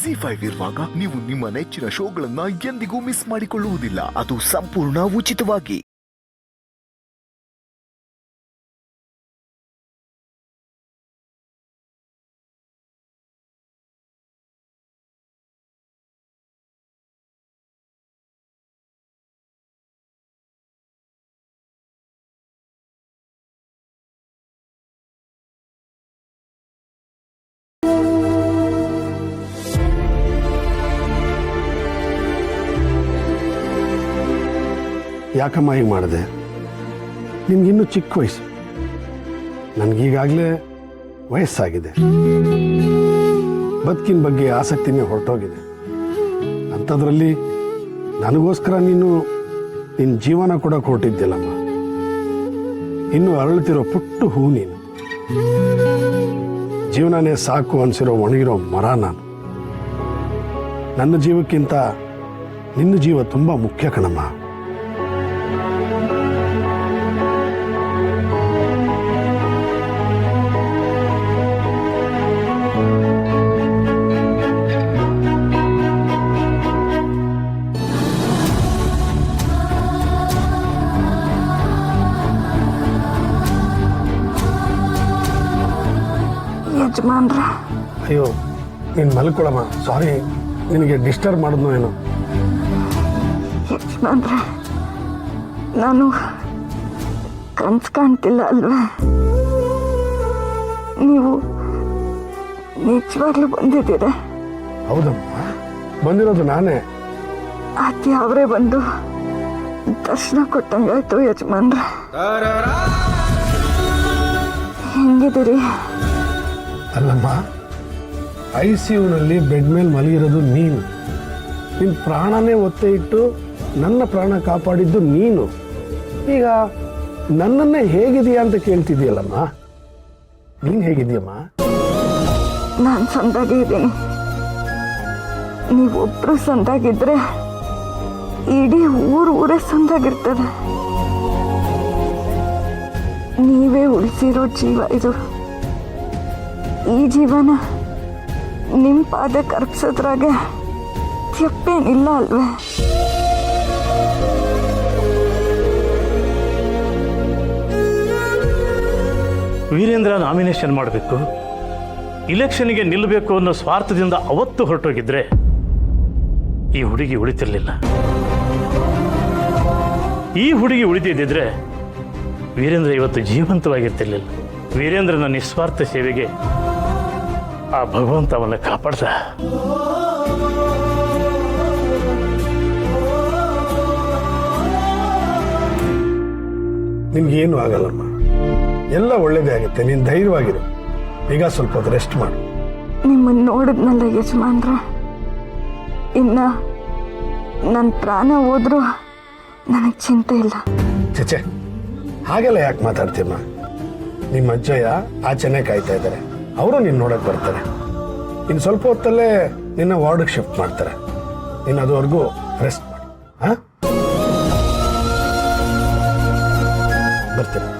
ಜಿ5 ಇರುವಾಗ ನೀವು ನಿಮ್ಮ ನೆಚ್ಚಿನ ಶೋಗಳನ್ನ ಎಂದಿಗೂ ಮಿಸ್ ಮಾಡಿಕೊಳ್ಳುವುದಿಲ್ಲ. ಅದು ಸಂಪೂರ್ಣ ಉಚಿತವಾಗಿ. ಯಾಕಮ್ಮ ಹೀಗೆ ಮಾಡಿದೆ? ನಿನ್ಗಿನ್ನೂ ಚಿಕ್ಕ ವಯಸ್ಸು, ನನಗೀಗಾಗಲೇ ವಯಸ್ಸಾಗಿದೆ, ಬದುಕಿನ ಬಗ್ಗೆ ಆಸಕ್ತಿನೇ ಹೊರಟೋಗಿದೆ. ಅಂಥದ್ರಲ್ಲಿ ನನಗೋಸ್ಕರ ನೀನು ನಿನ್ನ ಜೀವನ ಕೂಡ ಕೊಟ್ಟಿದ್ದಿಲ್ಲಮ್ಮ. ಇನ್ನು ಅರಳುತ್ತಿರೋ ಪುಟ್ಟ ಹೂ ನೀನು. ಜೀವನನೇ ಸಾಕು ಅನಿಸಿರೋ ಒಣಗಿರೋ ಮರ ನಾನು. ನನ್ನ ಜೀವಕ್ಕಿಂತ ನಿನ್ನ ಜೀವ ತುಂಬ ಮುಖ್ಯ ಕಣಮ್ಮ. ಯಜಮಾನ್ರ, ಅಯ್ಯೋ ನೀನು ಮಲ್ಕೊಳಮ್ಮ. ಸಾರಿ, ನಿನಗೆ ಡಿಸ್ಟರ್ಬ್ ಮಾಡಿದ್ನೋ ಏನೋ. ಯಜಮಾನ್ರ, ನಾನು ಕನ್ಸು ಕಾಣ್ತಿಲ್ಲ ಅಲ್ವೇ? ನೀವು ನಿಜವಾಗ್ಲೂ ಬಂದಿದ್ದೀರ? ಹೌದಮ್ಮ, ಬಂದಿರೋದು ನಾನೇ. ಅದ್ಯಾವ್ರೇ ಬಂದು ದರ್ಶನ ಕೊಟ್ಟಂಗಾಯ್ತು ಯಜಮಾನ್ರ. ಹೆಂಗಿದ್ದೀರಿ? ಅಲ್ಲಮ್ಮ, ICUನಲ್ಲಿ ಬೆಡ್ ಮೇಲೆ ಮಲಗಿರೋದು ನೀನು. ನಿನ್ನ ಪ್ರಾಣನೇ ಒತ್ತೆ ಇಟ್ಟು ನನ್ನ ಪ್ರಾಣ ಕಾಪಾಡಿದ್ದು ನೀನು. ಈಗ ನನ್ನನ್ನೇ ಹೇಗಿದೆಯಾ ಅಂತ ಕೇಳ್ತಿದ್ದೀಯಲ್ಲಮ್ಮ. ನೀನು ಹೇಗಿದೆಯಮ್ಮ? ನಾನು ಸಂದಾಗಿ ಇದ್ದೀನಿ. ನೀವೊಬ್ರು ಸಂದಾಗಿದ್ರೆ ಇಡೀ ಊರೇ ಸಂದಾಗಿರ್ತದೆ. ನೀವೇ ಉಳಿಸಿರೋ ಜೀವ ಇದು. ಈ ಜೀವನ ನಿಮ್ಮ ಪಾದಕ್ಕೆ ಅರ್ಪಿಸೋದ್ರಾಗೆ ತಪ್ಪೇನಿಲ್ಲ ಅಲ್ವೇ? ವೀರೇಂದ್ರ ನಾಮಿನೇಷನ್ ಮಾಡಬೇಕು, ಇಲೆಕ್ಷನ್ಗೆ ನಿಲ್ಲಬೇಕು ಅನ್ನೋ ಸ್ವಾರ್ಥದಿಂದ ಅವತ್ತು ಹೊರಟೋಗಿದ್ರೆ ಈ ಹುಡುಗಿ ಉಳಿತಿರ್ಲಿಲ್ಲ. ಈ ಹುಡುಗಿ ಉಳಿದಿದ್ದಿದ್ರೆ ವೀರೇಂದ್ರ ಇವತ್ತು ಜೀವಂತವಾಗಿರ್ತಿರ್ಲಿಲ್ಲ. ವೀರೇಂದ್ರನ ನಿಸ್ವಾರ್ಥ ಸೇವೆಗೆ ಆ ಭಗವಂತ ಅವನ್ನ ಕಾಪಾಡ್ದ. ನಿನ್ಗೇನು ಆಗಲ್ಲಮ್ಮ, ಎಲ್ಲ ಒಳ್ಳೇದೇ ಆಗುತ್ತೆ. ನೀನು ಧೈರ್ಯವಾಗಿರು. ಈಗ ಸ್ವಲ್ಪ ಹೊತ್ತು ರೆಸ್ಟ್ ಮಾಡು. ನಿಮ್ಮನ್ನು ನೋಡಿದ್ನಲ್ಲ ಯಜಮಾನ್ರ, ಇನ್ನ ನನ್ನ ಪ್ರಾಣ ಹೋದ್ರೂ ನನಗೆ ಚಿಂತೆ ಇಲ್ಲ. ಚಚೆ, ಹಾಗೆಲ್ಲ ಯಾಕೆ ಮಾತಾಡ್ತೀಯಮ್ಮ? ನಿಮ್ಮ ಅಜ್ಜಯ್ಯ ಆಚೆನೆ ಕಾಯ್ತಾ ಇದ್ದಾರೆ. ಅವರು ನೀನು ನೋಡಕ್ಕೆ ಬರ್ತಾರೆ. ಇನ್ನು ಸ್ವಲ್ಪ ಹೊತ್ತಲ್ಲೇ ನಿನ್ನ ವಾರ್ಡ್ಗೆ ಶಿಫ್ಟ್ ಮಾಡ್ತಾರೆ. ನೀನು ಅದುವರೆಗೂ ರೆಸ್ಟ್ ಮಾಡು. ಹಾಂ, ಬರ್ತೀನಿ.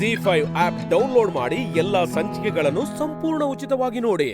ಜಿ5 ಆಪ್ ಡೌನ್ಲೋಡ್ ಮಾಡಿ ಎಲ್ಲಾ ಸಂಚಿಕೆಗಳನ್ನು ಸಂಪೂರ್ಣ ಉಚಿತವಾಗಿ ನೋಡಿ.